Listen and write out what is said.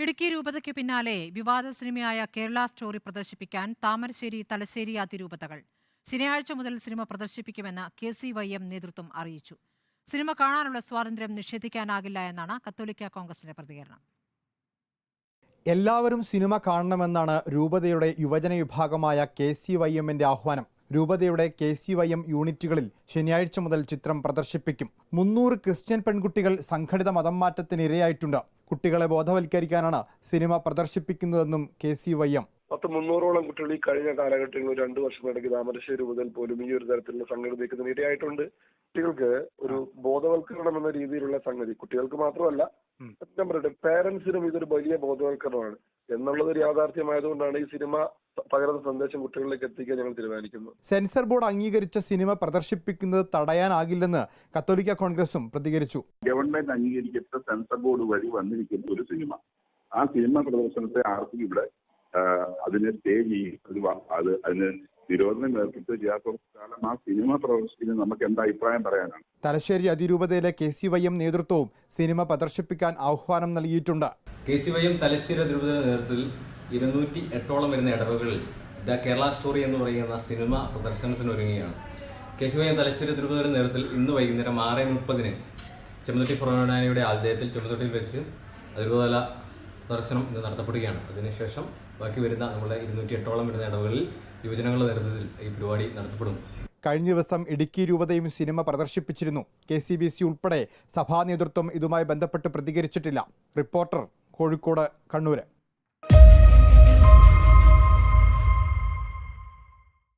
ഇടുക്കി രൂപതയ്ക്ക് പിന്നാലെ വിവാദ സിനിമയായ കേരള സ്റ്റോറി പ്രദർശിപ്പിക്കാൻ താമരശ്ശേരി തലശ്ശേരി അതിരൂപതകൾ ശനിയാഴ്ച മുതൽ സിനിമ പ്രദർശിപ്പിക്കുമെന്ന് KCYM നേതൃത്വം അറിയിച്ചു. സിനിമ കാണാനുള്ള സ്വാതന്ത്ര്യം നിഷേധിക്കാനാകില്ല എന്നാണ് കത്തോലിക്ക കോൺഗ്രസിന്റെ പ്രതികരണം. എല്ലാവരും സിനിമ കാണണമെന്നാണ് രൂപതയുടെ യുവജന വിഭാഗമായ KCYMന്റെ ആഹ്വാനം. രൂപതയുടെ KCYM യൂണിറ്റുകളിൽ ശനിയാഴ്ച മുതൽ ചിത്രം പ്രദർശിപ്പിക്കും. 300 ക്രിസ്ത്യൻ പെൺകുട്ടികൾ സംഘടിത മതം മാറ്റത്തിനിരയായിട്ടുണ്ട്. കുട്ടികളെ ബോധവൽക്കരിക്കാനാണ് സിനിമ പ്രദർശിപ്പിക്കുന്നതെന്നും KCYM. 300ഓളം കുട്ടികൾ ഈ കഴിഞ്ഞ കാലഘട്ടങ്ങളിൽ 2 വർഷത്തിനിടയ്ക്ക് താമരശ്ശേരി മുതൽ പോലും ഈ ഒരു തരത്തിലുള്ള സംഗതിക്കുന്നതിന് ഇടയായിട്ടുണ്ട്. കുട്ടികൾക്ക് ഒരു ബോധവൽക്കരണം എന്ന രീതിയിലുള്ള സംഗതി കുട്ടികൾക്ക് മാത്രമല്ല ഞാൻ പറയട്ടെ പേരൻസിനും ഇതൊരു വലിയ ബോധവൽക്കരണമാണ് എന്നുള്ളത് ഒരു യാഥാർത്ഥ്യമായതുകൊണ്ടാണ് ഈ സിനിമ പകരുന്ന സന്ദേശം കുട്ടികളിലേക്ക് എത്തിക്കാൻ ഞങ്ങൾ തീരുമാനിക്കുന്നത്. സെൻസർ ബോർഡ് അംഗീകരിച്ച സിനിമ പ്രദർശിപ്പിക്കുന്നത് തടയാനാകില്ലെന്ന് കത്തോലിക്ക കോൺഗ്രസും പ്രതികരിച്ചു. ഗവൺമെന്റ് അംഗീകരിക്കപ്പെട്ട സെൻസർ ബോർഡ് വഴി വന്നിരിക്കുന്ന ഒരു സിനിമ, ആ സിനിമ പ്രദർശനത്തെ ആർക്കും ഇവിടെ അതിനെ സ്റ്റേ ചെയ്യും, അതിന് നിരോധനം ഏർപ്പെടുത്തി ചെയ്യാത്തോളം ആ സിനിമ പ്രദർശിപ്പിക്കുന്നത് നമുക്ക് എന്താ അഭിപ്രായം പറയാനാണ്. തലശ്ശേരി അതിരൂപതയിലെ KCYM നേതൃത്വവും സിനിമ പ്രദർശിപ്പിക്കാൻ ആഹ്വാനം നൽകിയിട്ടുണ്ട്. KCYM തലശ്ശേരി അതിരൂപതയുടെ നേതൃത്വത്തിൽ 208ഓളം വരുന്ന ഇടവകളിൽ ദ കേരള സ്റ്റോറി എന്ന് പറയുന്ന സിനിമ പ്രദർശനത്തിനൊരുങ്ങുകയാണ്. KCYM തലശ്ശേരി അതിരൂപതയുടെ നേതൃത്വത്തിൽ ഇന്ന് വൈകുന്നേരം 6:30 ചെമ്മന്തൊട്ടി ഫൊറോനാനയുടെ ആതിഥേയത്തിൽ ചെമ്മന്തൊട്ടിയിൽ വെച്ച് അതിരൂപതല പ്രദർശനം ഇന്ന് നടത്തപ്പെടുകയാണ്. അതിനുശേഷം ബാക്കി വരുന്ന നമ്മുടെ 208ഓളം വരുന്ന ഇടവകളിൽ യുവജനങ്ങളുടെ നേതൃത്വത്തിൽ ഈ പരിപാടി നടത്തപ്പെടും. കഴിഞ്ഞ ദിവസം ഇടുക്കി രൂപതയും സിനിമ പ്രദർശിപ്പിച്ചിരുന്നു. KCBC ഉൾപ്പെടെ സഭാ നേതൃത്വം ഇതുമായി ബന്ധപ്പെട്ട് പ്രതികരിച്ചിട്ടില്ല. റിപ്പോർട്ടർ, കോഴിക്കോട്, കണ്ണൂർ.